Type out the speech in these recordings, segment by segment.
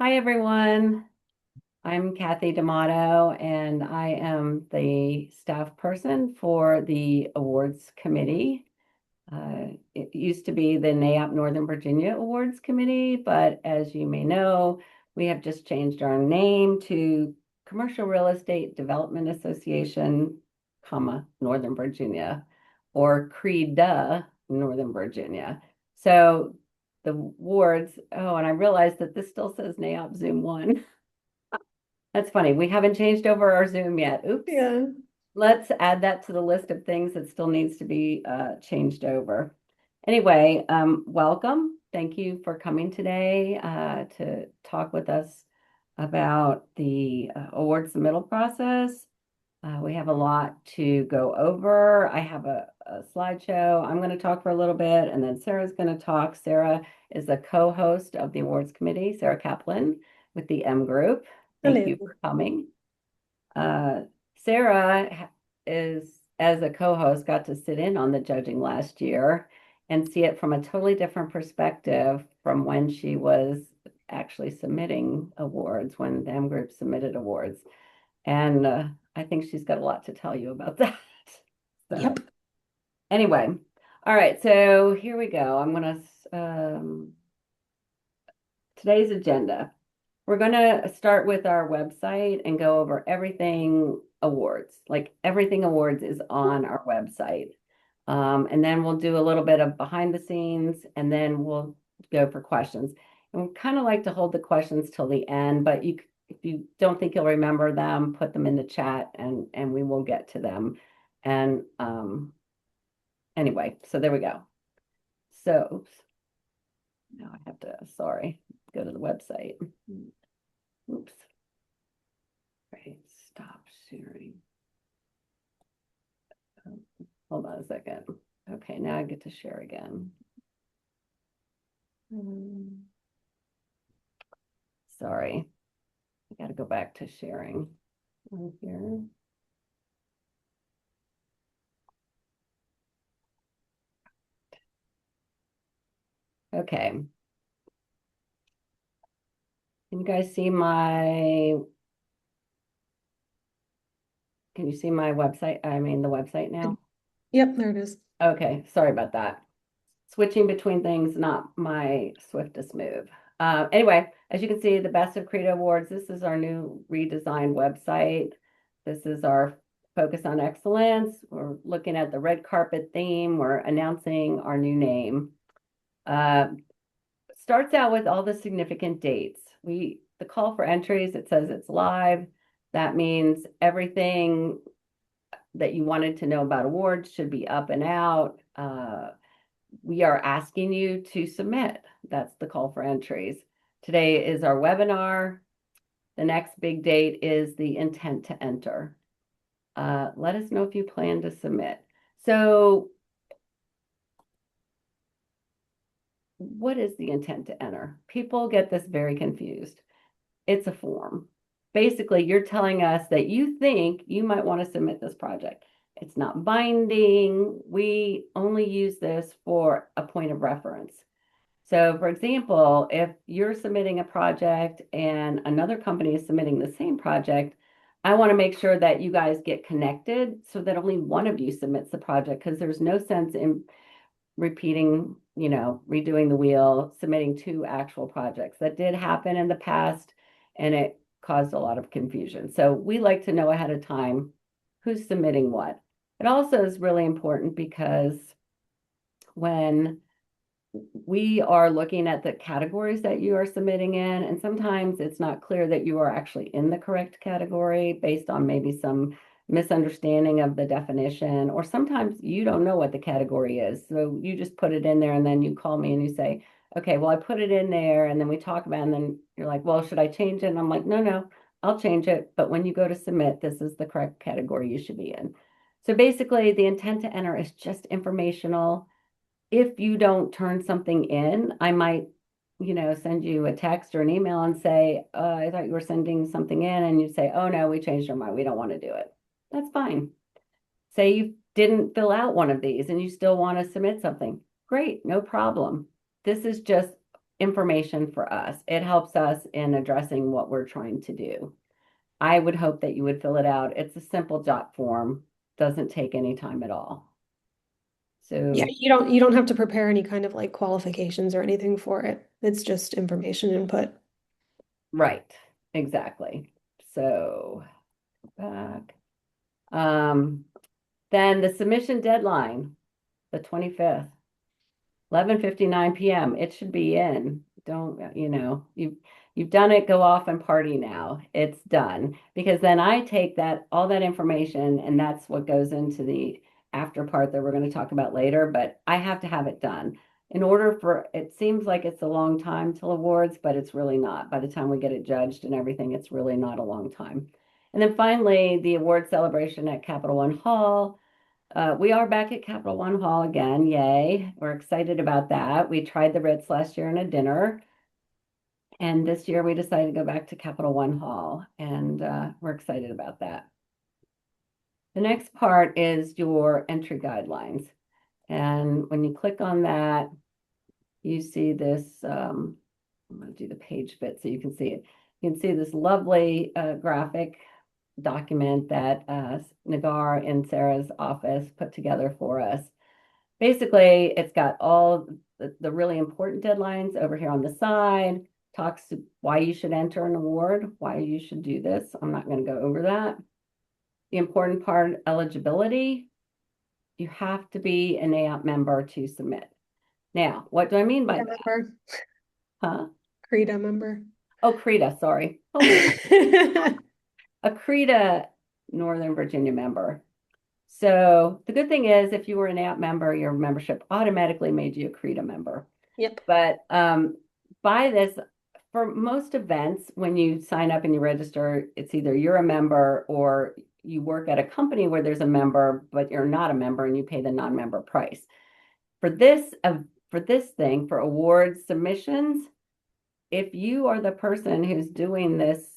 Hi, everyone. I'm Kathy D'Amato, and I am the staff person for the awards committee. It used to be the NAIOP Northern Virginia Awards Committee, but as you may know, we have just changed our name to Commercial Real Estate Development Association, Northern Virginia, or CREDA, Northern Virginia. So the awards, oh, and I realized that this still says NAIOP Zoom 1. That's funny. We haven't changed over our Zoom yet. Oops. Yeah. Let's add that to the list of things that still needs to be changed over. Anyway, welcome. Thank you for coming today to talk with us about the award submittal process. We have a lot to go over. I have a slideshow. I'm going to talk for a little bit, and then Sarah's going to talk. Sarah is a co-host of the awards committee, Sarah Kaplan with the M Group. Thank you Hello. for coming. Uh, Sarah is, as a co-host, got to sit in on the judging last year and see it from a totally different perspective from when she was actually submitting awards, when the M Group submitted awards. And I think she's got a lot to tell you about that. So Yep. anyway, all right, so here we go. I'm gonna today's agenda. We're going to start with our website and go over everything awards. Like everything awards is on our website. And then we'll do a little bit of behind the scenes and then we'll go for questions. And we kind of like to hold the questions till the end, but if you don't think you'll remember them, put them in the chat and we will get to them. And anyway, so there we go. So, oops, now I have to, sorry, go to the website. Oops. Right, stop sharing. Hold on a second. Okay, now I get to share again. Sorry, I got to go back to sharing right here. Okay. Can you guys see can you see my website? I mean, the website now? Yep, there it is. Okay, sorry about that. Switching between things, not my swiftest move. Anyway, as you can see, the Best of CREDA Awards, this is our new redesigned website. This is our focus on excellence. We're looking at the red carpet theme. We're announcing our new name. Uh, Starts out with all the significant dates. The call for entries, it says it's live. That means everything that you wanted to know about awards should be up and out. We are asking you to submit. That's the call for entries. Today is our webinar. The next big date is the intent to enter. Let us know if you plan to submit. So what is the intent to enter? People get this very confused. It's a form. Basically, you're telling us that you think you might want to submit this project. It's not binding. We only use this for a point of reference. So, for example, if you're submitting a project and another company is submitting the same project, I want to make sure that you guys get connected so that only one of you submits the project because there's no sense in repeating, redoing the wheel, submitting two actual projects. That did happen in the past and it caused a lot of confusion. So we like to know ahead of time who's submitting what. It also is really important because when we are looking at the categories that you are submitting in, and sometimes it's not clear that you are actually in the correct category based on maybe some misunderstanding of the definition, or sometimes you don't know what the category is. So you just put it in there and then you call me and you say, okay, well, I put it in there, and then we talk about it, and then you're like, well, should I change it? And I'm like, no, I'll change it. But when you go to submit, this is the correct category you should be in. So basically, the intent to enter is just informational. If you don't turn something in, I might, send you a text or an email and say, I thought you were sending something in, and you say, oh no, we changed our mind. We don't want to do it. That's fine. Say you didn't fill out one of these and you still want to submit something. Great, no problem. This is just information for us. It helps us in addressing what we're trying to do. I would hope that you would fill it out. It's a simple jot form, doesn't take any time at all. Yeah, So, you don't have to prepare any kind of like qualifications or anything for it. It's just information input. right, exactly. So, back. Um, then the submission deadline, the 25th. 11:59 p.m. It should be in. Don't, you've done it, go off and party now. It's done. Because then I take that all that information and that's what goes into the after part that we're going to talk about later, but I have to have it done. In order for it seems like it's a long time till awards, but it's really not. By the time we get it judged and everything, it's really not a long time. And then finally, the award celebration at Capital One Hall. We are back at Capital One Hall again. Yay. We're excited about that. We tried the Ritz last year in a dinner, and this year we decided to go back to Capital One Hall, and we're excited about that. The next part is your entry guidelines. And when you click on that, you see this. I'm going to do the page fit so you can see it. You can see this lovely graphic document that Nagar in Sarah's office put together for us. Basically, it's got all the really important deadlines over here on the side, talks to why you should enter an award, why you should do this. I'm not going to go over that. The important part, eligibility. You have to be an AOP member to submit. Now, what do I mean by CREDA that? member. Huh? CREDA member. Oh, CREDA, sorry. Holy, a CREDA Northern Virginia member. So the good thing is if you were an app member, your membership automatically made you a CREDA member. Yep. But by this, for most events, when you sign up and you register, it's either you're a member or you work at a company where there's a member, but you're not a member and you pay the non-member price. For this thing, for awards submissions, if you are the person who's doing this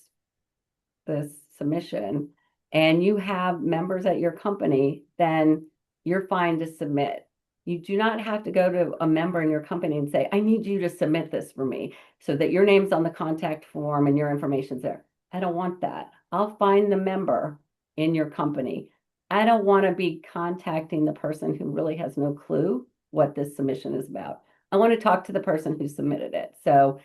submission and you have members at your company, then you're fine to submit. You do not have to go to a member in your company and say, I need you to submit this for me so that your name's on the contact form and your information's there. I don't want that. I'll find the member in your company. I don't want to be contacting the person who really has no clue what this submission is about. I want to talk to the person who submitted it. So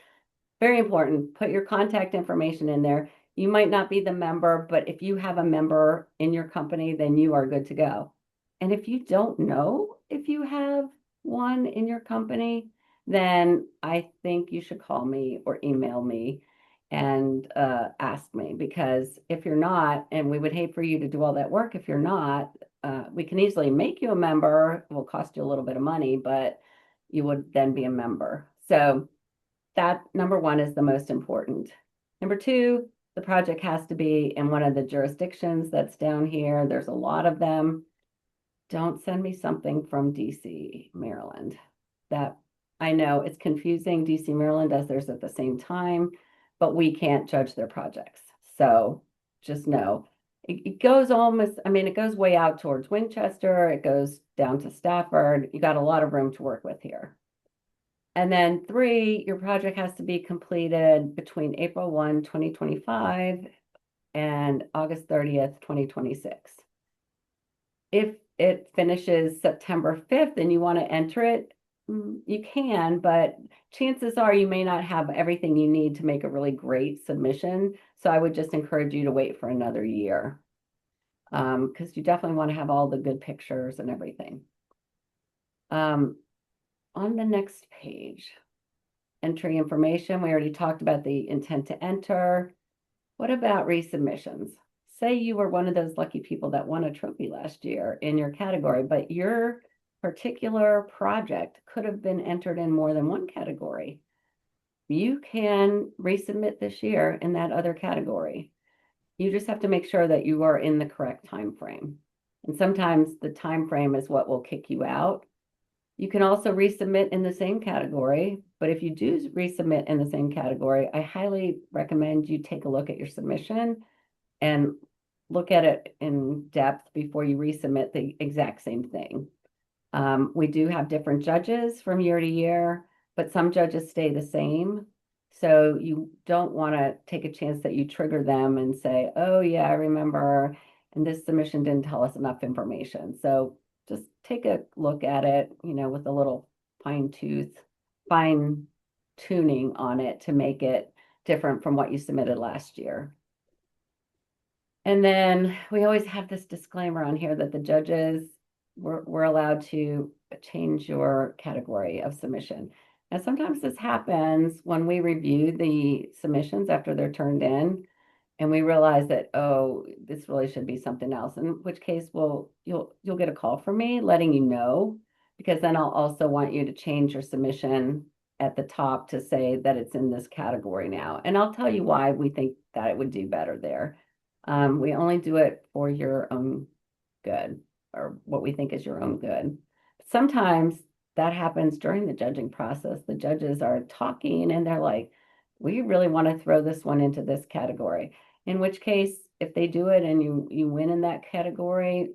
very important. Put your contact information in there. You might not be the member, but if you have a member in your company, then you are good to go. And if you don't know if you have one in your company, then I think you should call me or email me and ask me because if you're not, and we would hate for you to do all that work if you're not, we can easily make you a member. It will cost you a little bit of money, but you would then be a member. So that number one is the most important. Number two, the project has to be in one of the jurisdictions that's down here. There's a lot of them. Don't send me something from DC, Maryland. That I know it's confusing. DC, Maryland does theirs at the same time, but we can't judge their projects. So just know it goes almost, I mean, it goes way out towards Winchester. It goes down to Stafford. You got a lot of room to work with here. And then three, your project has to be completed between April 1, 2025 and August 30th, 2026. If it finishes September 5th and you want to enter it, you can, but chances are you may not have everything you need to make a really great submission. So I would just encourage you to wait for another year because you definitely want to have all the good pictures and everything. On the next page, entry information. We already talked about the intent to enter. What about resubmissions? Say you were one of those lucky people that won a trophy last year in your category, but your particular project could have been entered in more than one category. You can resubmit this year in that other category. You just have to make sure that you are in the correct time frame. And sometimes the time frame is what will kick you out. You can also resubmit in the same category, but if you do resubmit in the same category, I highly recommend you take a look at your submission and look at it in depth before you resubmit the exact same thing. We do have different judges from year to year. but some judges stay the same. So you don't want to take a chance that you trigger them and say, oh, yeah, I remember, and this submission didn't tell us enough information. So just take a look at it, with a little fine tuning on it to make it different from what you submitted last year. And then we always have this disclaimer on here that the judges were allowed to change your category of submission. Now, sometimes this happens when we review the submissions after they're turned in, and we realize that, oh, this really should be something else. In which case, you'll get a call from me letting you know, because then I'll also want you to change your submission at the top to say that it's in this category now. And I'll tell you why we think that it would do better there. We only do it for your own good, or what we think is your own good. Sometimes that happens during the judging process. The judges are talking and they're like, we really want to throw this one into this category. In which case, if they do it and you win in that category,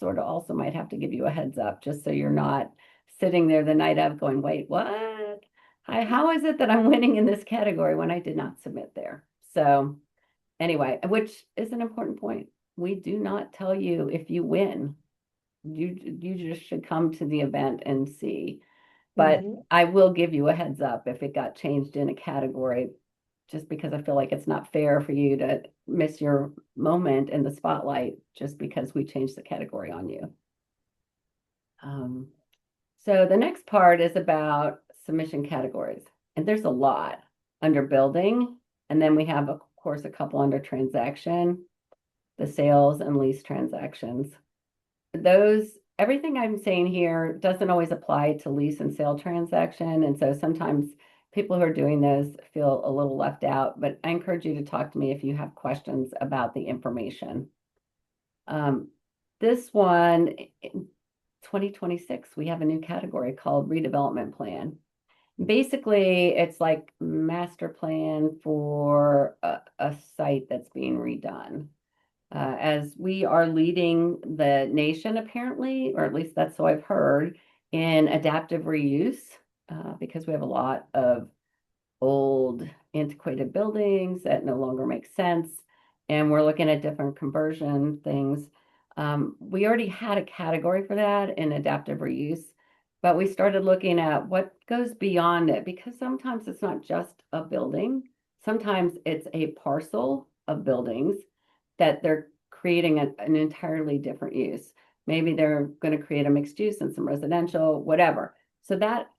sort of also might have to give you a heads up just so you're not sitting there the night of going, wait, what? How is it that I'm winning in this category when I did not submit there? So anyway, which is an important point. We do not tell you if you win. You just should come to the event and see. But Mhm. I will give you a heads up if it got changed in a category, just because I feel like it's not fair for you to miss your moment in the spotlight just because we changed the category on you. Um, so the next part is about submission categories. And there's a lot under building. And then we have, of course, a couple under transaction, the sales and lease transactions. Everything I'm saying here doesn't always apply to lease and sale transaction. And so sometimes people who are doing those feel a little left out, but I encourage you to talk to me if you have questions about the information. Um, this one, in 2026, we have a new category called redevelopment plan. Basically, it's like master plan for a site that's being redone. As we are leading the nation, apparently, or at least that's what I've heard, in adaptive reuse, because we have a lot of old, antiquated buildings that no longer make sense, and we're looking at different conversion things. We already had a category for that in adaptive reuse, but we started looking at what goes beyond it, because sometimes it's not just a building. Sometimes it's a parcel of buildings that they're creating an entirely different use. Maybe they're going to create a mixed use and some residential, whatever. So that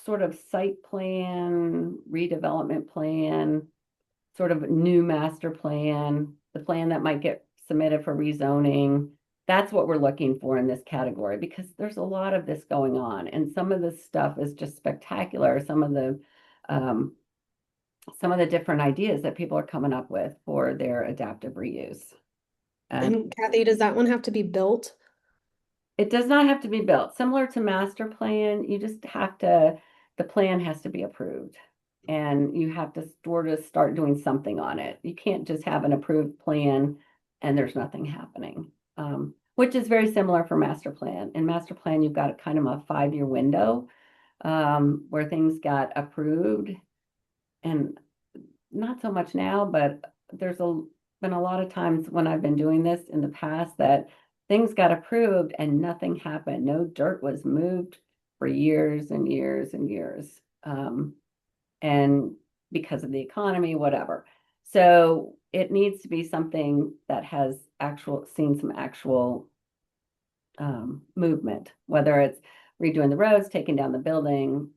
sort of site plan, redevelopment plan, sort of new master plan, the plan that might get submitted for rezoning. That's what we're looking for in this category, because there's a lot of this going on, and some of this stuff is just spectacular. Um, some of the different ideas that people are coming up with for their adaptive reuse. And And Kathy, does that one have to be built? it does not have to be built. Similar to master plan, you just have to, the plan has to be approved. And you have to sort of start doing something on it. You can't just have an approved plan and there's nothing happening, which is very similar for master plan. In master plan, you've got a kind of a 5-year window where things got approved, and not so much now, but been a lot of times when I've been doing this in the past that things got approved and nothing happened. No dirt was moved for years and years and years. And because of the economy, whatever. So it needs to be something that has seen some actual movement, whether it's redoing the roads, taking down the building,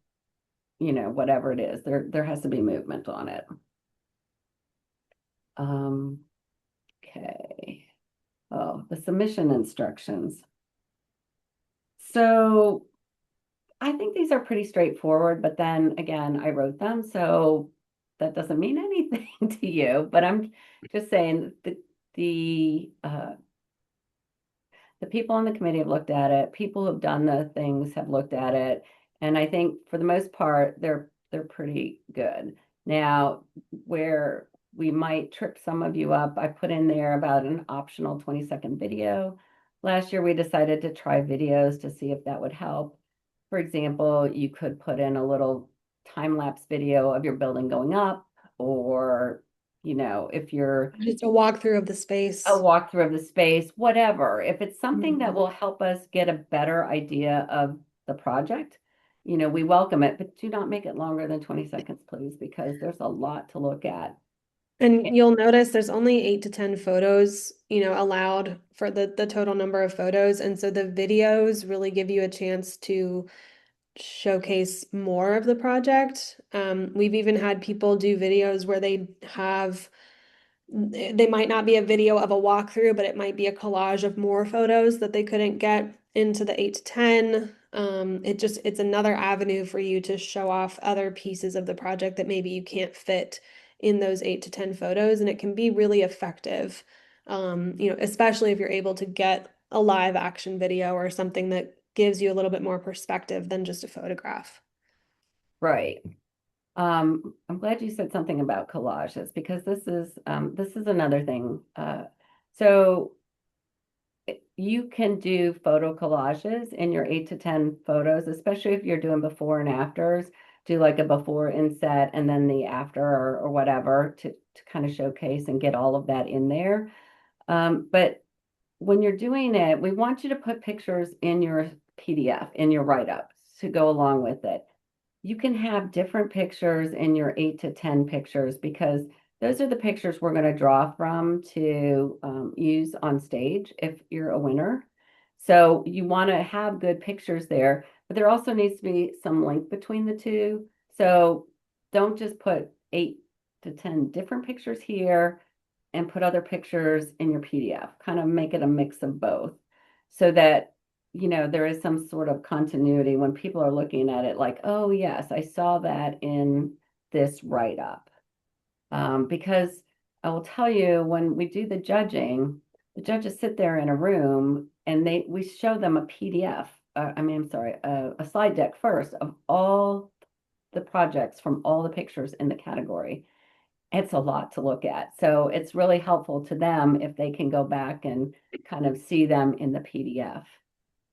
whatever it is, there has to be movement on it. Um, okay. Oh, the submission instructions. So I think these are pretty straightforward, but then again, I wrote them, so that doesn't mean anything to you. But I'm just saying the people on the committee have looked at it. People who have done the things have looked at it, and I think for the most part, they're pretty good. Now, where we might trip some of you up, I put in there about an optional 20-second video. Last year, we decided to try videos to see if that would help. for example, you could put in a little time lapse video of your building going up, or, if you're Just a walkthrough of the a space. walkthrough of the space, whatever. If it's something that Mhm. will help us get a better idea of the project, we welcome it, but do not make it longer than 20 seconds, please, because there's a lot to look at. And you'll notice there's only 8 to 10 photos, allowed for the total number of photos. And so the videos really give you a chance to showcase more of the project. We've even had people do videos where they might not be a video of a walkthrough, but it might be a collage of more photos that they couldn't get into the 8 to 10. It's another avenue for you to show off other pieces of the project that maybe you can't fit in those 8 to 10 photos, and it can be really effective. Especially if you're able to get a live action video or something that gives you a little bit more perspective than just a photograph. Right. I'm glad you said something about collages, because this is another thing. So you can do photo collages in your 8 to 10 photos, especially if you're doing before and afters. Do like a before inset and then the after, or whatever, to kind of showcase and get all of that in there. But when you're doing it, we want you to put pictures in your PDF, in your write-up, to go along with it. You can have different pictures in your 8 to 10 pictures, because those are the pictures we're going to draw from to use on stage if you're a winner. So you want to have good pictures there, but there also needs to be some link between the two. So don't just put 8 to 10 different pictures here and put other pictures in your PDF. Kind of make it a mix of both, so that there is some sort of continuity when people are looking at it, like, oh, yes, I saw that in this write-up. Because I will tell you, when we do the judges sit there in a room and we show them a PDF, I'm sorry, a slide deck first of all the projects from all the pictures in the category. It's a lot to look at. So it's really helpful to them if they can go back and kind of see them in the PDF.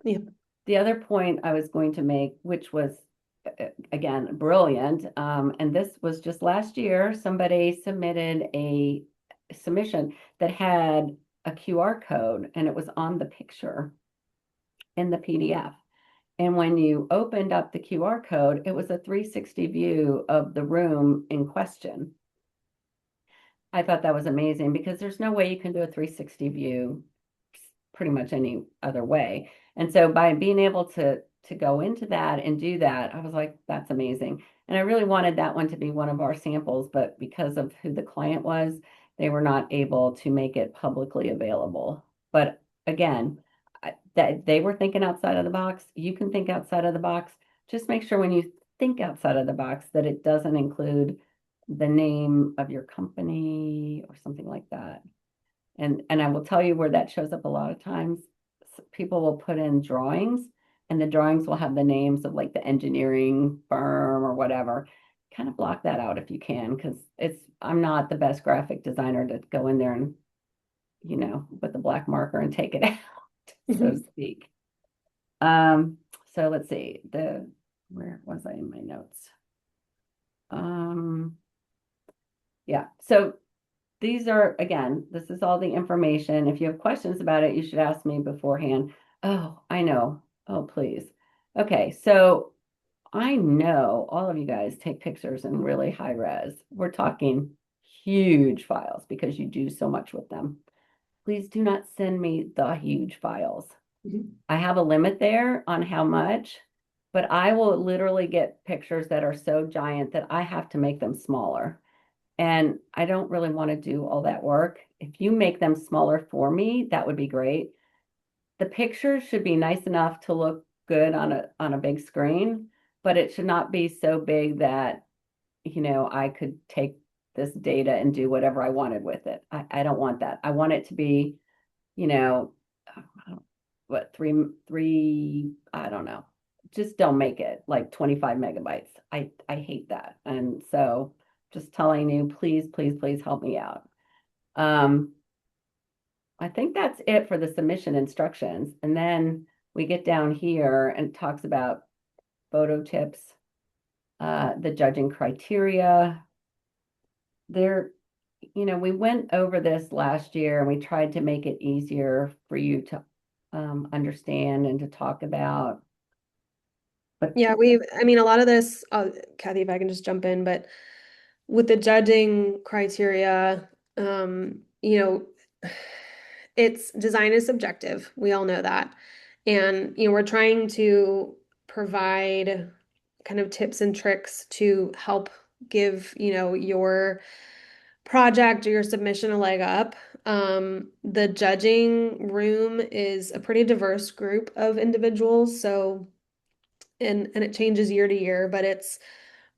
Yeah. The other point I was going to make, which was again brilliant, and this was just last year, somebody submitted a submission that had a QR code, and it was on the picture in the PDF. And when you opened up the QR code, it was a 360 view of the room in question. I thought that was amazing, because there's no way you can do a 360 view pretty much any other way. And so by being able to go into that and do that, I was like, that's amazing. And I really wanted that one to be one of our samples, but because of who the client was, they were not able to make it publicly available. But again, that they were thinking outside of the box. You can think outside of the box. Just make sure when you think outside of the box that it doesn't include the name of your company or something like that. And I will tell you where that shows up a lot of times. People will put in drawings, and the drawings will have the names of like the engineering firm or whatever. Kind of block that out if you can, because I'm not the best graphic designer to go in there and, with the black marker and take it out, so to speak. Um, so let's see, where was I in my notes? Um, yeah, so this is all the information. If you have questions about it, you should ask me beforehand. Oh, I know. Oh, please. Okay, so I know all of you guys take pictures in really high res. We're talking huge files because you do so much with them. Please do not send me the huge files. I have a limit there on how much, but I will literally get pictures that are so giant that I have to make them smaller. And I don't really want to do all that work. If you make them smaller for me, that would be great. The pictures should be nice enough to look good on a big screen, but it should not be so big that, I could take this data and do whatever I wanted with it. I don't want that. I want it to be, you know, what, I don't know. Just don't make it like 25 megabytes. I hate that. And so just telling you, please, please, please help me out. Um, I think that's it for the submission instructions. And then we get down here and it talks about photo tips, the judging criteria. There, we went over this last year and we tried to make it easier for you to understand and to talk about. But Yeah, I mean, a lot of this, Kathy, if I can just jump in, but with the judging criteria, it's design is subjective. We all know that. And, we're trying to provide kind of tips and tricks to help give, your project or your submission a leg up. The judging room is a pretty diverse group of individuals. So, and it changes year to year, but it's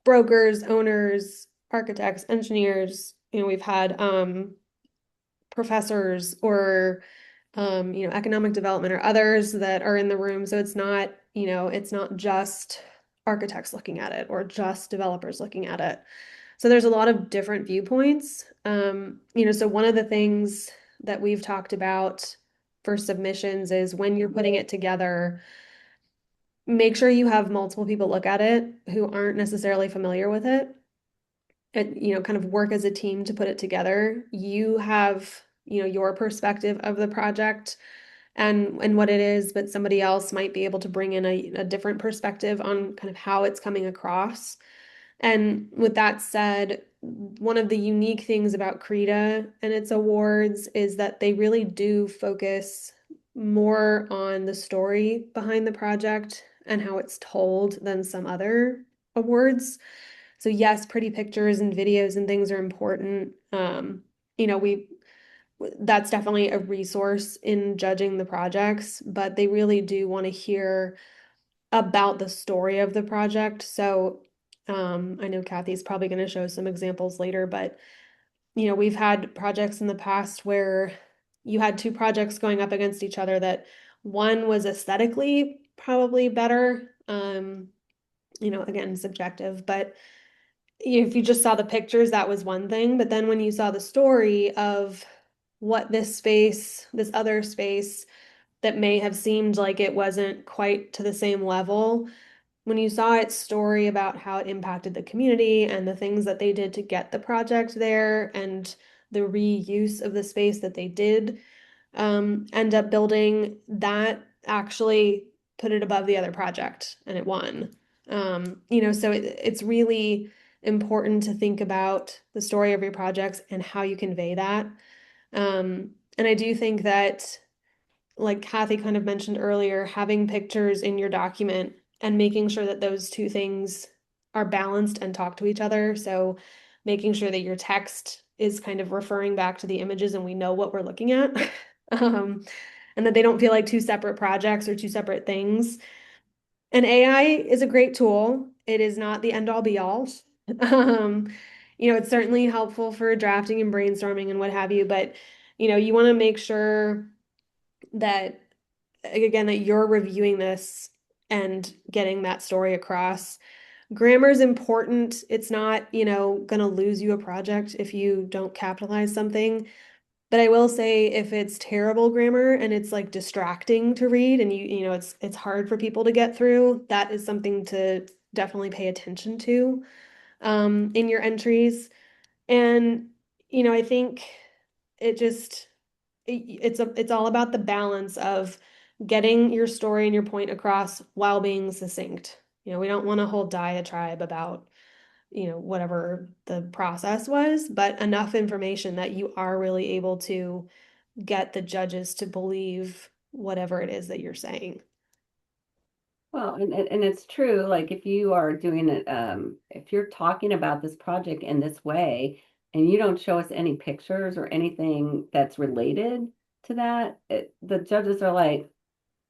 brokers, owners, architects, engineers. We've had professors or economic development or others that are in the room. So it's not just architects looking at it or just developers looking at it. So there's a lot of different viewpoints. So one of the things that we've talked about for submissions is when you're putting it together, make sure you have multiple people look at it who aren't necessarily familiar with it and kind of work as a team to put it together. You have your perspective of the project and what it is, but somebody else might be able to bring in a different perspective on kind of how it's coming across. And with that said, one of the unique things about CREDA and its awards is that they really do focus more on the story behind the project and how it's told than some other awards. So yes, pretty pictures and videos and things are important. We that's definitely a resource in judging the projects, but they really do want to hear about the story of the project. So I know Kathy's probably going to show some examples later, but we've had projects in the past where you had two projects going up against each other that one was aesthetically probably better. Again, subjective, but if you just saw the pictures, that was one thing. But then when you saw the story of what this other space that may have seemed like it wasn't quite to the same level, when you saw its story about how it impacted the community and the things that they did to get the project there and the reuse of the space that they did end up building, that actually put it above the other project and it won. So it's really important to think about the story of your projects and how you convey that. And I do think that, like Kathy kind of mentioned earlier, having pictures in your document and making sure that those two things are balanced and talk to each other. So making sure that your text is kind of referring back to the images and we know what we're looking at. And that they don't feel like two separate projects or two separate things. And AI is a great tool. It is not the end all be all. Um, it's certainly helpful for drafting and brainstorming and what have you, but you want to make sure that again that you're reviewing this and getting that story across. Grammar is important. It's not, going to lose you a project if you don't capitalize something. But I will say if it's terrible grammar and it's like distracting to read and it's hard for people to get through, that is something to definitely pay attention to in your entries. And I think it just it's all about the balance of getting your story and your point across while being succinct. We don't want a whole diatribe about whatever the process was, but enough information that you are really able to get the judges to believe whatever it is that you're saying. well, and it's true. Like if you are doing it, if you're talking about this project in this way, and you don't show us any pictures or anything that's related to that, the judges are like,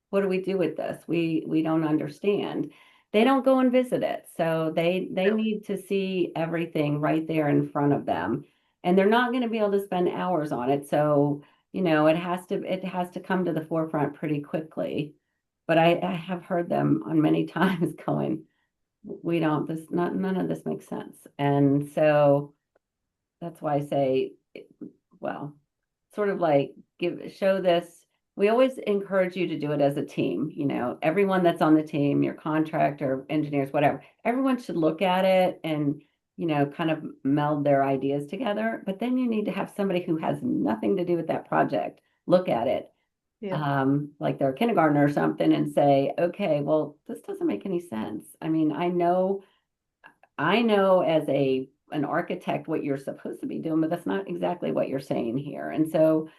what do we do with this? We don't understand. They don't go and visit it. So they need to see everything right there in front of them. And they're not going to be able to spend hours on it. So, it has to come to the forefront pretty quickly. But I have heard them on many times going, we don't this not none of this makes sense. And so that's why I say, well, sort of like show this we always encourage you to do it as a team. You know, everyone that's on the team, your contractor, engineers, whatever, everyone should look at it and, you know, kind of meld their ideas together. But then you need to have somebody who has nothing to do with that project look at it, Yeah. like they're a kindergartner or something, and say, okay, well, this doesn't make any sense. I mean, I know as an architect what you're supposed to be doing, but that's not exactly what you're saying here. And so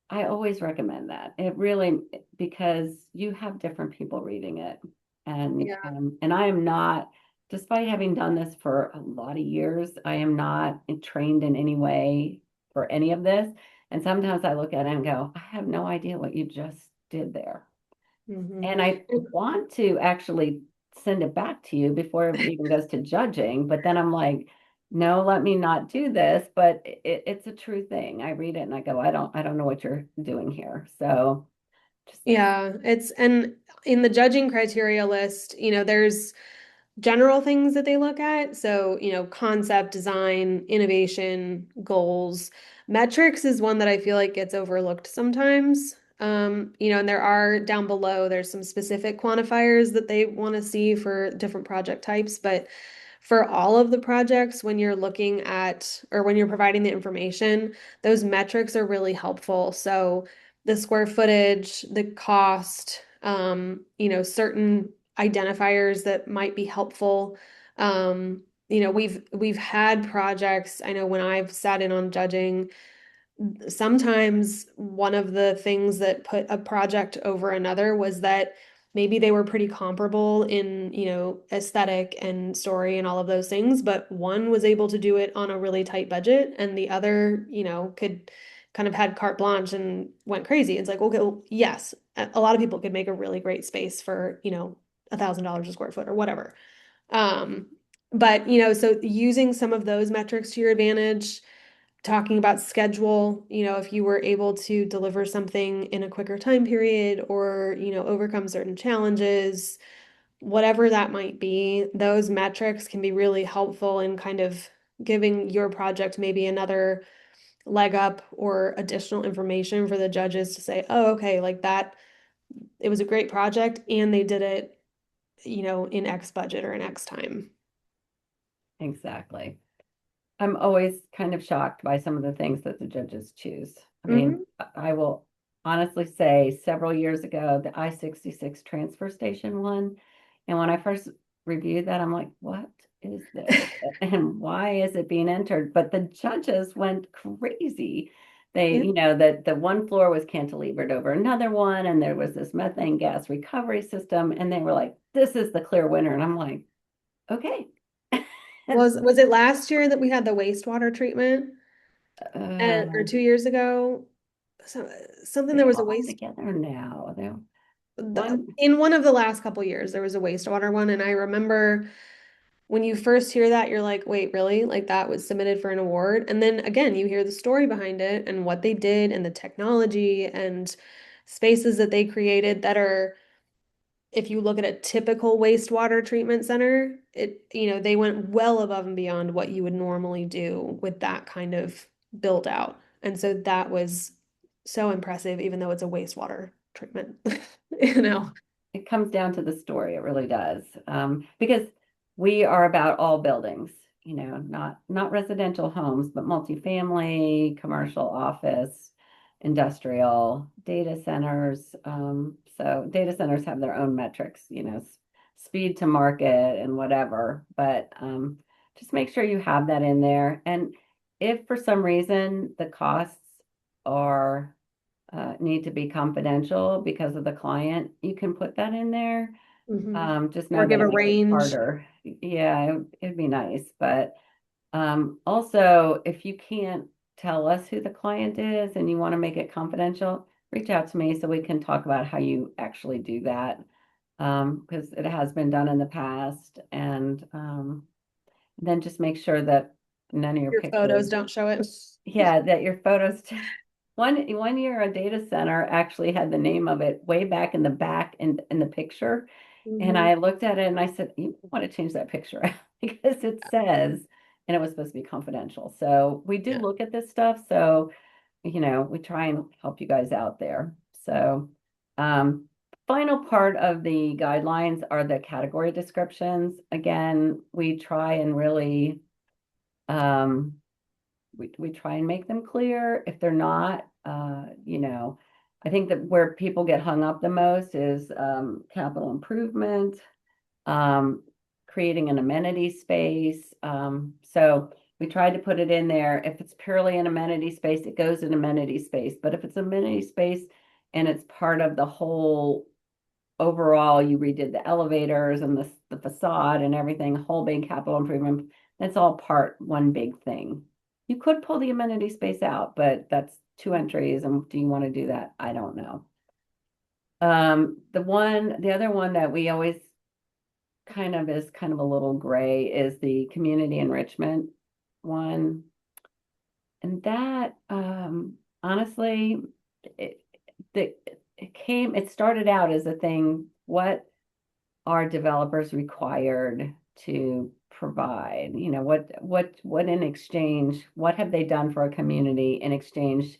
I always recommend that. It really, because you have different people reading it. Yeah. And I am not, despite having done this for a lot of years, I am not trained in any way for any of this. And sometimes I look at it and go, I have no idea what you just did there. Hmm. And I want to actually send it back to you before it even goes to judging, but then I'm like, no, let me not do this. But it's a true thing. I read it and I go, I don't know what you're doing here. So just Yeah, and in the judging criteria list, there's general things that they look at. So, concept, design, innovation, goals. Metrics is one that I feel like gets overlooked sometimes. And there are down below, there's some specific quantifiers that they want to see for different project types, but for all of the projects, when you're looking at or when you're providing the information, those metrics are really helpful. So the square footage, the cost, certain identifiers that might be helpful. We've had projects, I know when I've sat in on judging, sometimes one of the things that put a project over another was that maybe they were pretty comparable in, aesthetic and story and all of those things, but one was able to do it on a really tight budget and the other, could kind of had carte blanche and went crazy. It's like, okay, well, yes, a lot of people could make a really great space for, $1,000 a square foot or whatever. Um, but so using some of those metrics to your advantage, talking about schedule, if you were able to deliver something in a quicker time period or, overcome certain challenges, whatever that might be, those metrics can be really helpful in kind of giving your project maybe another leg up or additional information for the judges to say, oh, okay, like that, it was a great project and they did it, in X budget or in X time. exactly. I'm always kind of shocked by some of the things that the judges choose. I mean, Hmm. I will honestly say several years ago, the I-66 transfer station one, and when I first reviewed that, I'm like, what is this? And why is it being entered? But the judges went crazy. They, Yeah. you know, that the one floor was cantilevered over another one, and there was this methane gas recovery system, and they were like, this is the clear winner. And I'm like, okay. Was it last year that we had the wastewater treatment? Or Uh, 2 years ago? So, something there they're was a all waste together now. They're one, in one of the last couple years there was a wastewater one, and I remember when you first hear that you're like, wait, really? Like that was submitted for an award? And then again, you hear the story behind it and what they did and the technology and spaces that they created that are, if you look at a typical wastewater treatment center, they went well above and beyond what you would normally do with that kind of build out. And so that was so impressive, even though it's a wastewater treatment, you know. it comes down to the story. It really does. Because we are about all buildings, you know, not residential homes, but multifamily, commercial office, industrial, data centers. So data centers have their own metrics, you know, speed to market and whatever. But just make sure you have that in there. And if for some reason the costs are need to be confidential because of the client, you can put that in there. Mhm. Just Or know that give a it makes it range. harder. Yeah, it'd be nice. But also, if you can't tell us who the client is and you want to make it confidential, reach out to me so we can talk about how you actually do that. Because it has been done in the past. And then just make sure that none of your Your pictures, photos don't show it. yeah, that your photos. One year, a data center actually had the name of it way back in the back in the picture, and Hmm. I looked at it and I said, "You want to change that picture out because it says," and it was supposed to be confidential. So we do Yeah. look at this stuff. So you know, we try and help you guys out there. So, um, final part of the guidelines are the category descriptions. Again, we try and really um, we try and make them clear. If they're not, I think that where people get hung up the most is capital improvement, um, creating an amenity space. So we tried to put it in there. If it's purely an amenity space, it goes in amenity space. But if it's amenity space and it's part of the whole overall, you redid the elevators and the facade and everything, whole big capital improvement, that's all part one big thing. You could pull the amenity space out, but that's two entries. And do you want to do that? I don't know. The other one that we always kind of is kind of a little gray is the community enrichment one. And that, honestly, it, it started out as a thing, what are developers required to provide? What in exchange, what have they done for a community in exchange,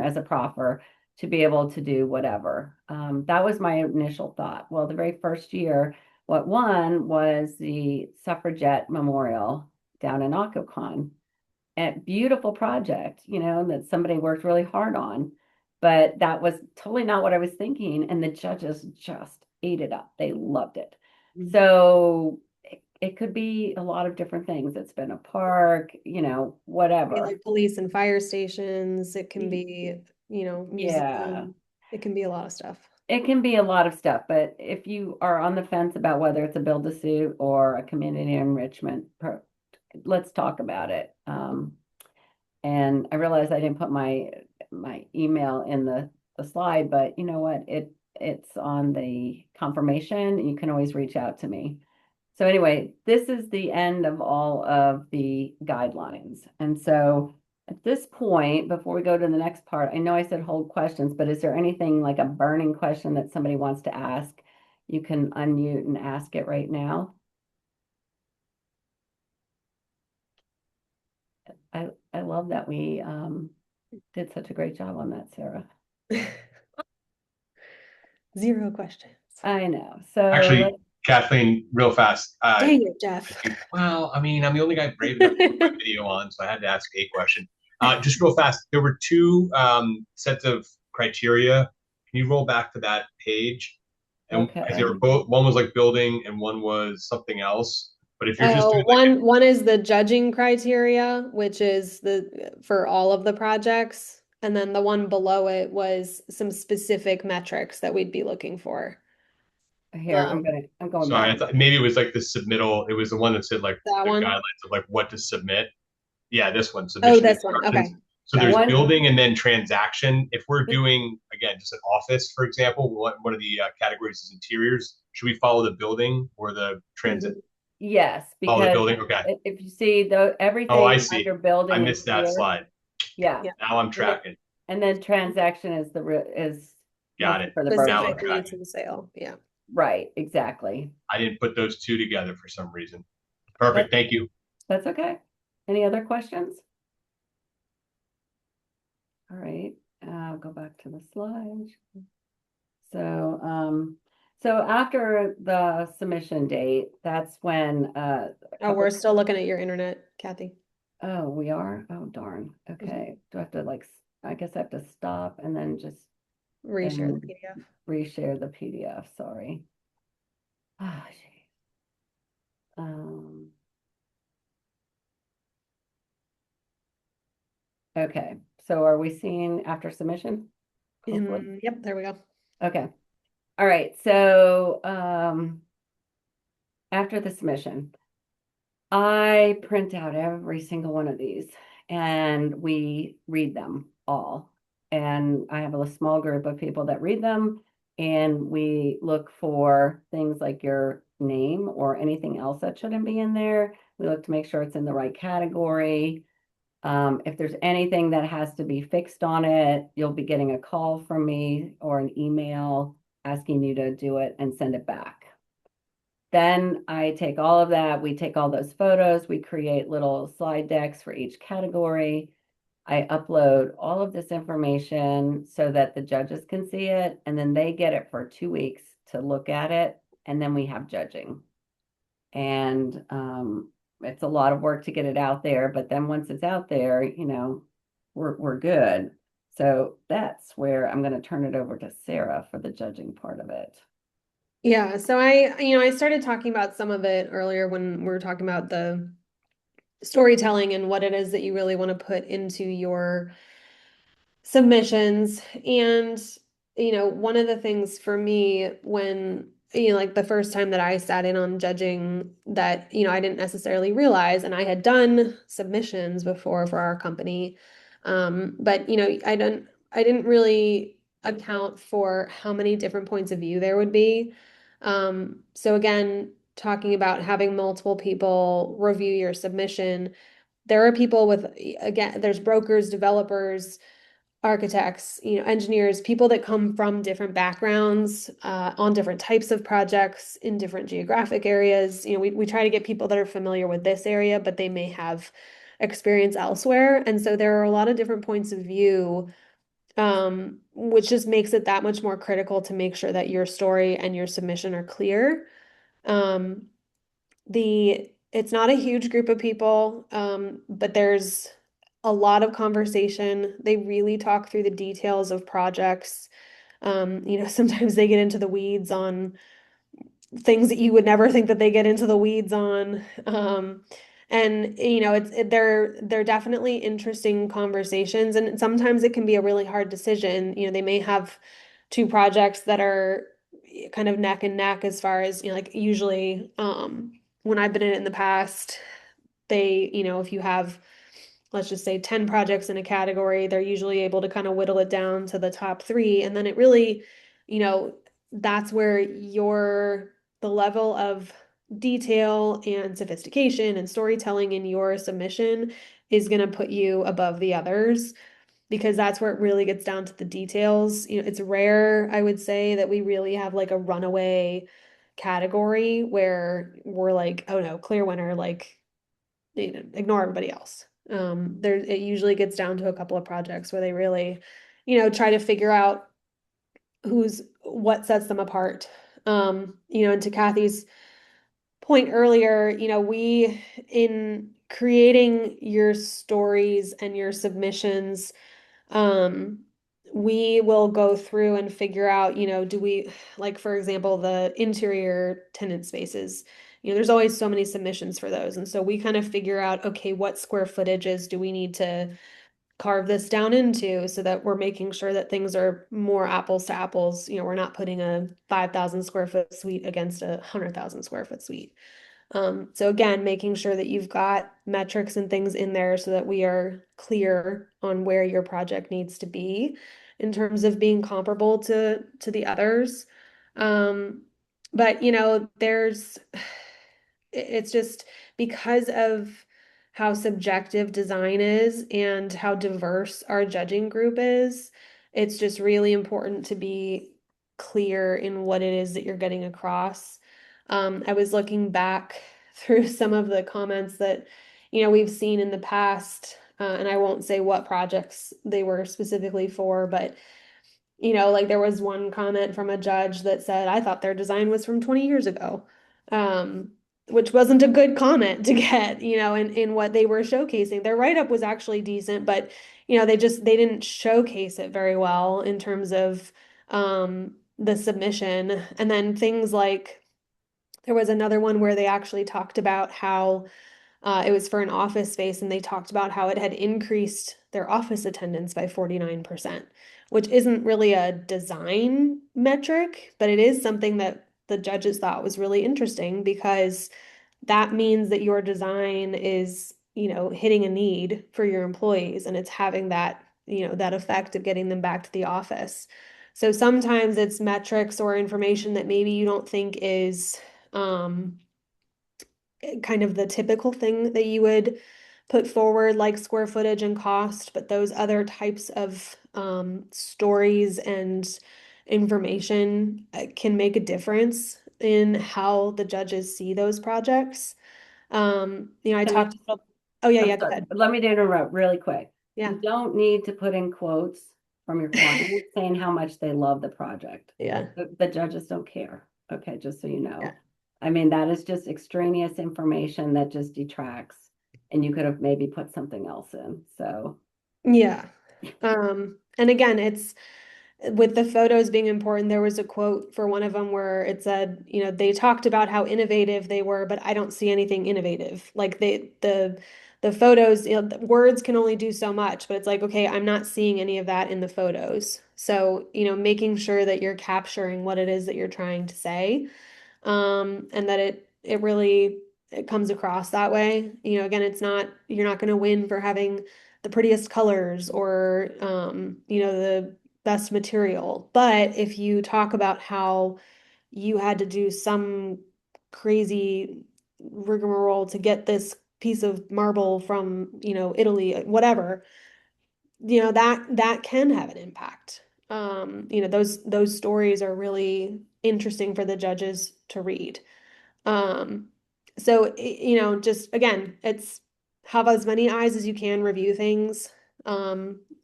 as a proffer to be able to do whatever? That was my initial thought. Well, the very first year, what won was the suffragette memorial down in Occoquan. A beautiful project, that somebody worked really hard on. But that was totally not what I was thinking. And the judges just ate it up. They loved it. So it could be a lot of different things. It's been a park, Be whatever. like police and fire stations. It can be, Yeah, museum. It can be a lot of stuff. it can be a lot of stuff. But if you are on the fence about whether it's a build a suit or a community enrichment, let's talk about it. And I realized I didn't put my email in the slide, but you know what? It's on the confirmation. You can always reach out to me. So anyway, this is the end of all of the guidelines. And so at this point, before we go to the next part, I know I said hold questions, but is there anything like a burning question that somebody wants to ask? You can unmute and ask it right now. I love that we did such a great job on that, Sarah. Zero questions. I know. So Actually, Kathleen, real fast. Dang it, Jeff. Well, I mean, I'm the only guy brave enough to put my video on, so I had to ask a question. Just real fast, there were two sets of criteria. Can you roll back to that page? And because they okay. were both, one was like building and one was something else. But if you're just Oh, doing like, one is the judging criteria, which is the for all of the projects, and then the one below it was some specific metrics that we'd be looking for. Here, Um, I'm going sorry, back. I thought maybe it was like the submittal. It was the one that said like that the one. guidelines of like what to submit. Yeah, this one, Oh, submission this one. instructions. Okay. So there's Gotcha. One, building and then transaction. If we're doing, again, just an office, for example, one of the categories is interiors. Should we follow the building or the transit? Mhm. yes, Follow the because building? Okay. if you see Oh, I everything see. under I building is missed that here. slide. Yeah. Yeah. Now I'm And then, tracking. and then transaction is is Got mostly it. for the Now I'm broker. Specifically tracking. to the sale. Yeah. Right, exactly. I didn't put those two together for some reason. That, Perfect. Thank you. that's okay. Any other questions? All right, I'll go back to the slide. So, so after the submission date, that's when a Oh, couple, we're still looking at your internet, Kathy. oh, we are? Oh, darn. Mhm. Okay. Do I have to I guess I have to stop and then just Reshare the and PDF. reshare the PDF, sorry. Ah, gee. Um, okay, so are we seeing after submission? Hopefully. Yep, there we go. Okay. All right, so after the submission, I print out every single one of these and we read them all. And I have a small group of people that read them and we look for things like your name or anything else that shouldn't be in there. We look to make sure it's in the right category. If there's anything that has to be fixed on it, you'll be getting a call from me or an email asking you to do it and send it back. Then I take all of that, we take all those photos, we create little slide decks for each category. I upload all of this information so that the judges can see it, and then they get it for 2 weeks to look at it, and then we have judging. And it's a lot of work to get it out there, but then once it's out there, we're good. So that's where I'm going to turn it over to Sarah for the judging part of it. Yeah, so I started talking about some of it earlier when we were talking about the storytelling and what it is that you really want to put into your submissions. And, one of the things for me when, like the first time that I sat in on judging that, I didn't necessarily realize, and I had done submissions before for our company. But, I didn't really account for how many different points of view there would be. So again, talking about having multiple people review your submission, there are people with, again, there's brokers, developers, architects, engineers, people that come from different backgrounds, on different types of projects in different geographic areas. We try to get people that are familiar with this area, but they may have experience elsewhere. And so there are a lot of different points of view, which just makes it that much more critical to make sure that your story and your submission are clear. Um, it's not a huge group of people, but there's a lot of conversation. They really talk through the details of projects. Sometimes they get into the weeds on things that you would never think that they get into the weeds on. And they're definitely interesting conversations, and sometimes it can be a really hard decision. They may have two projects that are kind of neck and neck as far as, like usually, when I've been in it in the past, if you have, let's just say 10 projects in a category, they're usually able to kind of whittle it down to the top three. And then it really, you know, that's where the level of detail and sophistication and storytelling in your submission is going to put you above the others, because that's where it really gets down to the details. It's rare, I would say, that we really have like a runaway category where we're like, oh no, clear winner, like, ignore everybody else. It usually gets down to a couple of projects where they really, try to figure out what sets them apart. And to Kathy's point earlier, in creating your stories and your submissions, um, we will go through and figure out, like, for example, the interior tenant spaces, there's always so many submissions for those. And so we kind of figure out, okay, what square footages do we need to carve this down into so that we're making sure that things are more apples to apples. We're not putting a 5,000 square foot suite against a 100,000 square foot suite. So again, making sure that you've got metrics and things in there so that we are clear on where your project needs to be in terms of being comparable to the others. But it's just because of how subjective design is and how diverse our judging group is, it's just really important to be clear in what it is that you're getting across. I was looking back through some of the comments that, we've seen in the past, and I won't say what projects they were specifically for, but, like there was one comment from a judge that said, I thought their design was from 20 years ago. Um, which wasn't a good comment to get, in what they were showcasing. Their write-up was actually decent, but, they didn't showcase it very well in terms of, the submission. And then things like, there was another one where they actually talked about how, it was for an office space, and they talked about how it had increased their office attendance by 49%, which isn't really a design metric, but it is something that the judges thought was really interesting, because that means that your design is, hitting a need for your employees, and it's having that, that effect of getting them back to the office. So sometimes it's metrics or information that maybe you don't think is, kind of the typical thing that you would put forward, like square footage and cost, but those other types of, stories and information, can make a difference in how the judges see those projects. I Can I talked. Oh yeah, I'm yeah, go sorry, ahead. but let me interrupt really quick. Yeah. You don't need to put in quotes from your client saying how much they love the project. Yeah. The judges don't care. Okay, just so you Yeah. know. I mean, that is just extraneous information that just detracts, and you could have maybe put something else in. So, Yeah. And again, it's with the photos being important, there was a quote for one of them where it said, you know, they talked about how innovative they were, but I don't see anything innovative. Like the photos, you know, the words can only do so much, but it's like, okay, I'm not seeing any of that in the photos. So, you know, making sure that you're capturing what it is that you're trying to say, and that it really it comes across that way. You know, again, it's not you're not going to win for having the prettiest colors or you know, the best material. But if you talk about how you had to do some crazy rigmarole to get this piece of marble from, you know, Italy, whatever, you know, that can have an impact. You know, those stories are really interesting for the judges to read. Um, so, you know, just again, it's have as many eyes as you can review things.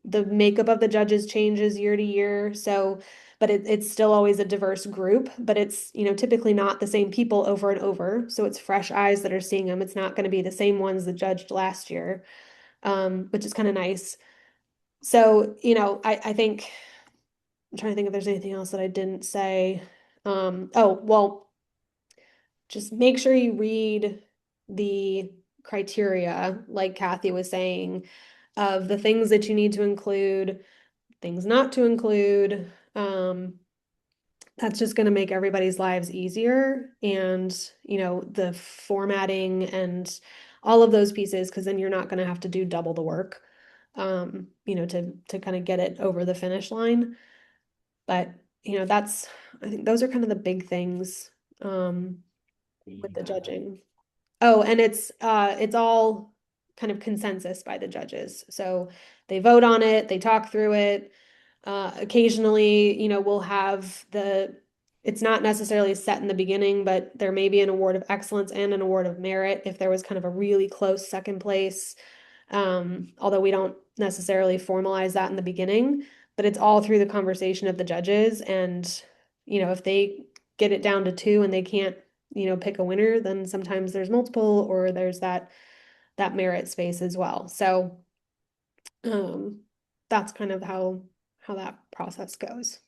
The makeup of the judges changes year to year. So, but it's still always a diverse group, but it's, you know, typically not the same people over and over. So it's fresh eyes that are seeing them. It's not going to be the same ones that judged last year, which is kind of nice. So, you know, I think I'm trying to think if there's anything else that I didn't say. Oh, well, just make sure you read the criteria, like Kathy was saying, of the things that you need to include, things not to include. That's just going to make everybody's lives easier, and, you know, the formatting and all of those pieces, because then you're not going to have to do double the work, you know, to kind of get it over the finish line. But, you know, I think those are kind of the big things, with the yeah. judging. Oh, and it's all kind of consensus by the judges. So they vote on it, they talk through it. Occasionally, you know, we'll have it's not necessarily set in the beginning, but there may be an award of excellence and an award of merit if there was kind of a really close second place. Although we don't necessarily formalize that in the beginning, but it's all through the conversation of the judges. And, you know, if they get it down to two and they can't, you know, pick a winner, then sometimes there's multiple or there's that merit space as well. So um that's kind of how that process goes.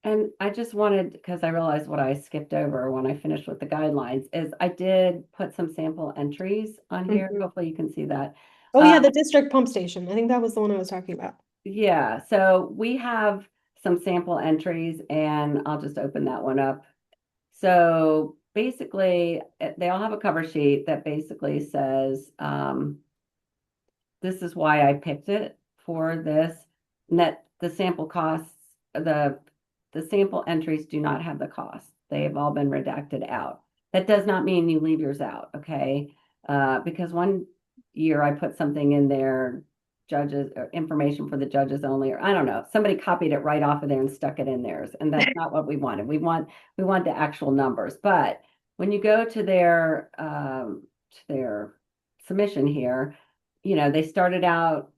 And I just wanted, because I realized what I skipped over when I finished with the guidelines, is I did put some sample entries on here. Mhm. Hopefully you can see that. Oh Uh, yeah, the district pump station. I think that was the one I was talking about. yeah, so we have some sample entries, and I'll just open that one up. So basically, they all have a cover sheet that basically says, this is why I picked it for this. Net the sample costs, the the sample entries do not have the cost. They have all been redacted out. That does not mean you leave yours out, okay? Because one year I put something in there, judges or information for the judges only, or I don't know. Somebody copied it right off of there and stuck it in theirs, and that's not what we wanted. We want the actual numbers. But when you go to their submission here, you know, they started out,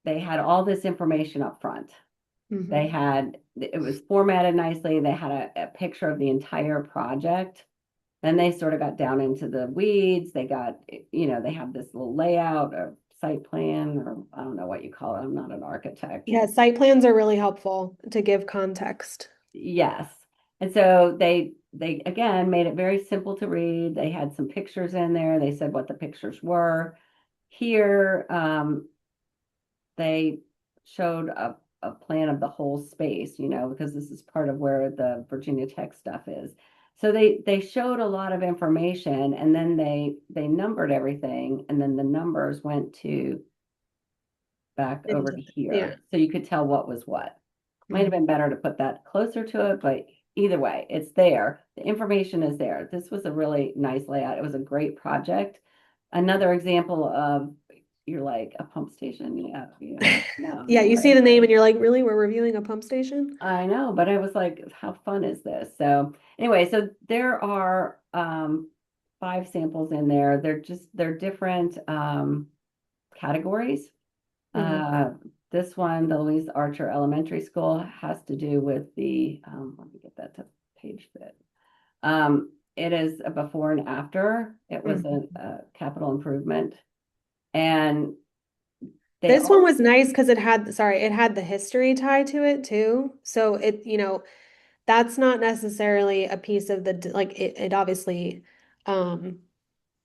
they had all this information up front. Mhm. It was formatted nicely. They had a picture of the entire project. Then they sort of got down into the weeds. They got, you know, they have this little layout or site plan, or I don't know what you call it. I'm not an architect. Yeah, site plans are really helpful to give context. Yes. And so they again made it very simple to read. They had some pictures in there. They said what the pictures were. Here, they showed a plan of the whole space, you know, because this is part of where the Virginia Tech stuff is. So they showed a lot of information, and then they numbered everything, and then the numbers went to back over Into to yeah. here. So you could tell what was what. Might have Mhm. been better to put that closer to it, but either way, it's there. The information is there. This was a really nice layout. It was a great project. Another example of you're like a pump station. Yeah, yeah. No, Yeah, no you see way. the name and you're like, really? We're reviewing a pump station? I know, but I was like, how fun is this? So anyway, so there are five samples in there. They're different categories. Mhm. This one, the Louise Archer Elementary School, has to do with the, let me get that to page fit. It is a before and after. It was Mhm. a capital improvement. And they This one all, was nice because it had, sorry, it had the history tie to it too. So it, that's not necessarily a piece of like it obviously um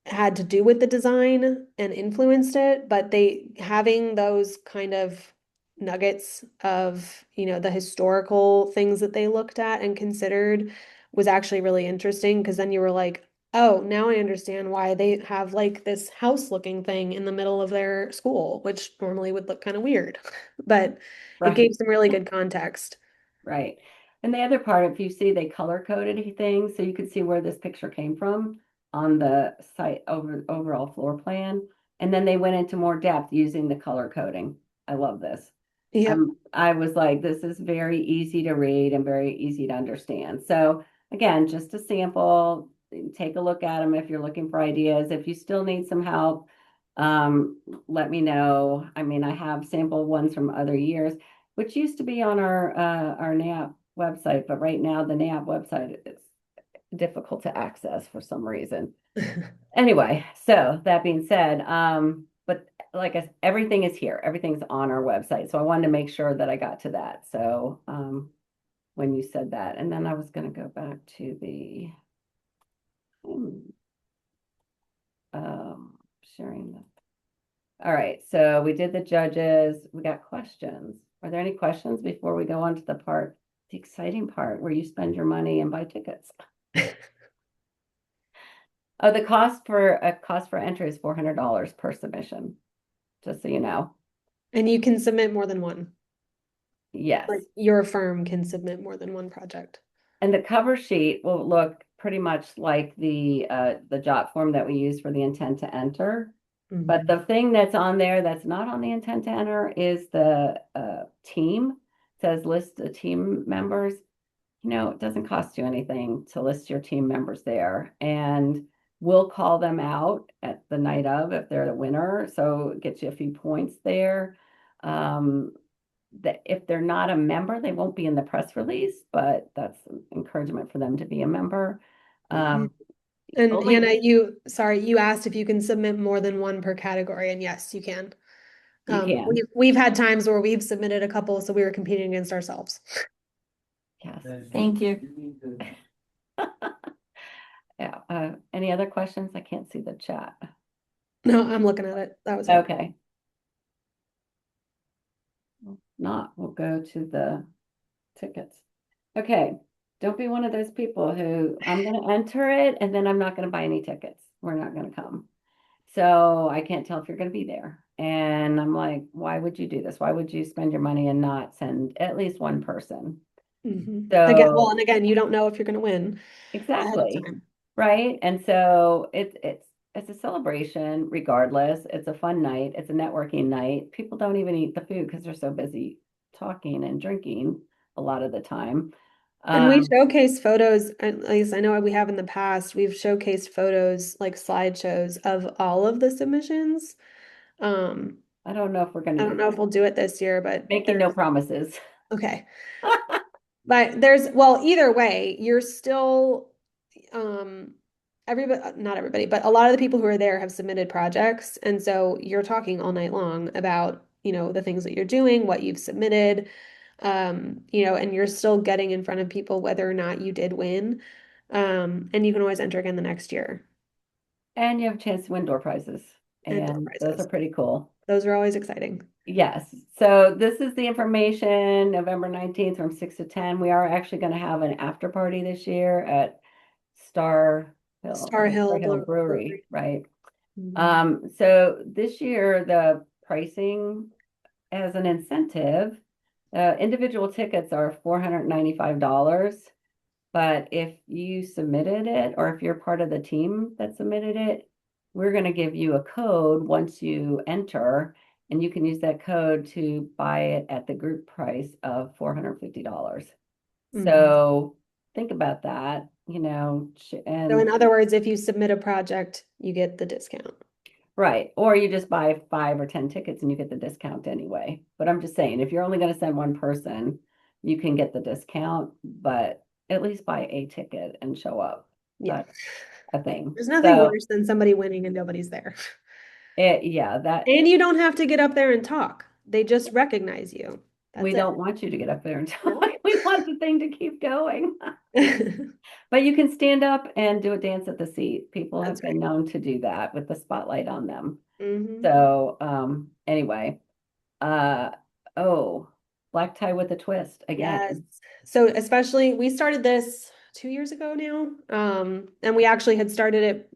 had to do with the design and influenced it, but they having those kind of nuggets of, the historical things that they looked at and considered was actually really interesting because then you were like, oh, now I understand why they have like this house looking thing in the middle of their school, which normally would look kind of weird, but it right. gave some really good context. Right. And the other part, if you see, they color coded things, so you could see where this picture came from on the site overall floor plan. And then they went into more depth using the color coding. I love this. Yep. I was like, this is very easy to read and very easy to understand. So again, just a sample, take a look at them if you're looking for ideas. If you still need some help, let me know. I mean, I have sample ones from other years, which used to be on our NAP website, but right now the NAP website is difficult to access for some reason. Anyway, so that being said, but like I said, everything is here. Everything's on our website. So I wanted to make sure that I got to that. So when you said that, and then I was going to go back to the hmm, sharing the. All right, so we did the judges. We got questions. Are there any questions before we go on to the exciting part where you spend your money and buy tickets? Oh, the cost for entry is $400 per submission, just so you know. And you can submit more than one. Yes. Like your firm can submit more than one project. And the cover sheet will look pretty much like the jot form that we use for the intent to enter. But Mhm. the thing that's on there that's not on the intent to enter is the team. It says list of team members. It doesn't cost you anything to list your team members there. And we'll call them out at the night of if they're the winner. So it gets you a few points there. Um, that if they're not a member, they won't be in the press release, but that's encouragement for them to be a member. Mhm. Um, And only Hannah, you asked if you can submit more than one per category, and yes, you can. you can. We've had times where we've submitted a couple, so we were competing against ourselves. Yes. Thank you. Yeah. Any other questions? I can't see the chat. No, I'm looking at it. That was it. Okay. Not, we'll go to the tickets. Okay. Don't be one of those people who I'm going to enter it and then I'm not going to buy any tickets. We're not going to come. So I can't tell if you're going to be there. And I'm like, why would you do this? Why would you spend your money and not send at least one person? Again, well, and So again, you don't know if you're going to win ahead of exactly. time. Right. And so it's a celebration regardless. It's a fun night. It's a networking night. People don't even eat the food because they're so busy talking and drinking a lot of the time. And we Um, showcase photos, at least I know we have in the past, we've showcased photos like slideshows of all of the submissions. Um, I don't know if we're going I to don't do know if that. we'll do it this year, but Making no promises. okay. But well, either way, you're still, um, everybody, not everybody, but a lot of the people who are there have submitted projects. And so you're talking all night long about, the things that you're doing, what you've submitted, and you're still getting in front of people whether or not you did win. And you can always enter again the next year And you have a chance to win door prizes. and door And those are prizes. pretty cool. Those are always exciting. Yes. So this is the information, November 19th from 6 to 10. We are actually going to have an after party this year at Star Star Hill Hill Brewery. Brewery, right? Mhm. So this year the pricing as an incentive, individual tickets are $495. But if you submitted it, or if you're part of the team that submitted it, we're going to give you a code once you enter, and you can use that code to buy it at the group price of $450. Mhm. So think about that, So in and other words, if you submit a project, you get the discount. Right. Or you just buy 5 or 10 tickets and you get the discount anyway. But I'm just saying, if you're only going to send one person, you can get the discount, but at least buy a ticket and show up. Yeah. That's a thing. There's nothing So worse than somebody winning and nobody's there. yeah, that And you don't have to get up there and talk. They just recognize you. we That's it. don't want you to get up there and talk. No. We want the thing to keep going. But you can stand up and do a dance at the seat. People have That's been right. known to do that with the spotlight on them. Hmm. So, anyway, uh, oh, black tie with a twist Yes. again. So especially we started this 2 years ago now. And we actually had started it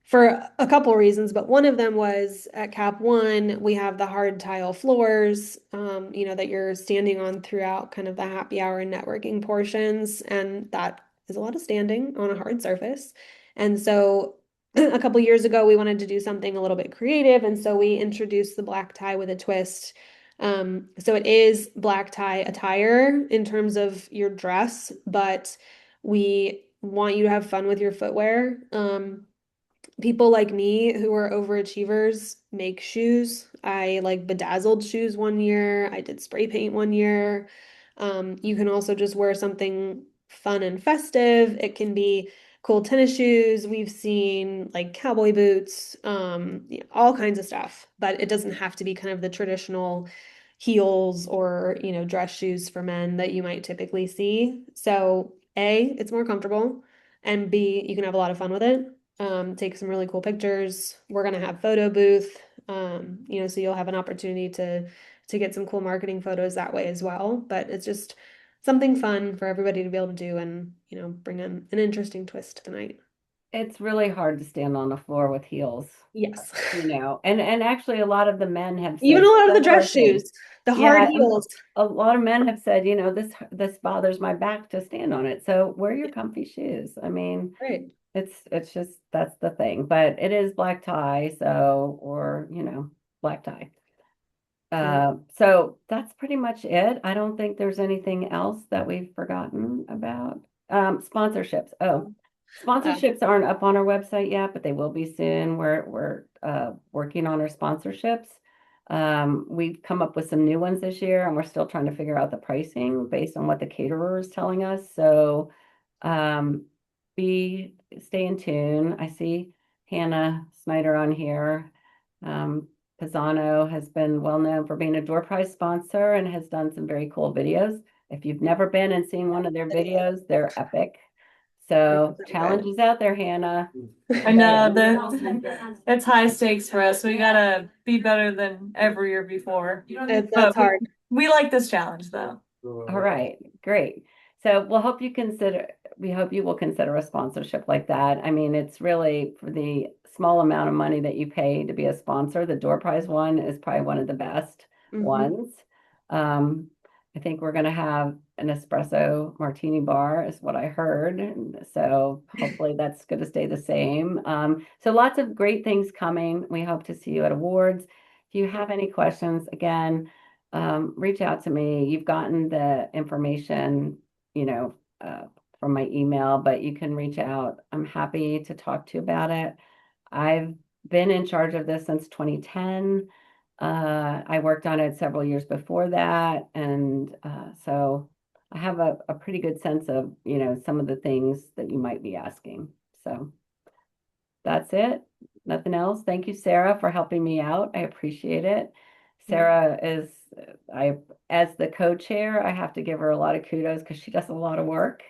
for a couple reasons, but one of them was at Cap One, we have the hard tile floors, that you're standing on throughout kind of the happy hour and networking portions, and that is a lot of standing on a hard surface. And so a couple years ago, we wanted to do something a little bit creative, and so we introduced the black tie with a twist. So it is black tie attire in terms of your dress, but we want you to have fun with your footwear. People like me who are overachievers make shoes. I like bedazzled shoes one year. I did spray paint one year. You can also just wear something fun and festive. It can be cool tennis shoes. We've seen like cowboy boots, all kinds of stuff, but it doesn't have to be kind of the traditional heels or, dress shoes for men that you might typically see. So, A, it's more comfortable, and B, you can have a lot of fun with it. Take some really cool pictures. We're gonna have photo booth, so you'll have an opportunity to get some cool marketing photos that way as well. But it's just something fun for everybody to be able to do and, bring in an interesting twist to the night. It's really hard to stand on the floor with heels, Yes. and actually a lot of the men have Even said a lot of the similar dress things. shoes, the hard Yeah, heels. a lot of men have said, this bothers my back to stand on it. So wear your comfy shoes. I mean, Right. it's just that's the thing. But it is black tie, so or black tie. Yeah. So that's pretty much it. I don't think there's anything else that we've forgotten about. Sponsorships. Oh, Uh, sponsorships aren't up on our website yet, but they will be soon. We're working on our sponsorships. We've come up with some new ones this year, and we're still trying to figure out the pricing based on what the caterer is telling us. So, um, be stay in tune. I see Hannah Snyder on here. Um, Pisano has been well known for being a door prize sponsor and has done some very cool videos. If you've never been and seen one of their videos, they're epic. So challenges out there, Hannah. I know it's high stakes for us. We gotta be better than every year before. That's But hard. we like this challenge though. All right, great. So we hope you will consider a sponsorship like that. I mean, it's really for the small amount of money that you pay to be a sponsor. The door prize one is probably one of the best Mhm. ones. Um, I think we're going to have an espresso martini bar, is what I heard. And so hopefully that's going to stay the same. So lots of great things coming. We hope to see you at awards. If you have any questions, again, reach out to me. You've gotten the information, you know, uh, from my email, but you can reach out. I'm happy to talk to you about it. I've been in charge of this since 2010. I worked on it several years before that, and so I have a pretty good sense of, some of the things that you might be asking. So that's it. Nothing else. Thank you, Sarah, for helping me out. I appreciate it. Sarah is, I, as the co-chair, I have to give her a lot of kudos because she does a lot of work.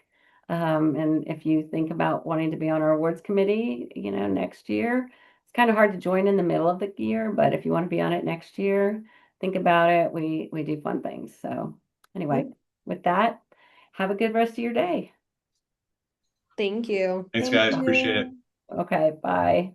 And if you think about wanting to be on our awards committee, next year, it's kind of hard to join in the middle of the year, but if you want to be on it next year, think about it. We do fun things. So anyway, with that, have a good rest of your day. Thank you. Thanks, Thank guys. Appreciate it. you. Okay, bye.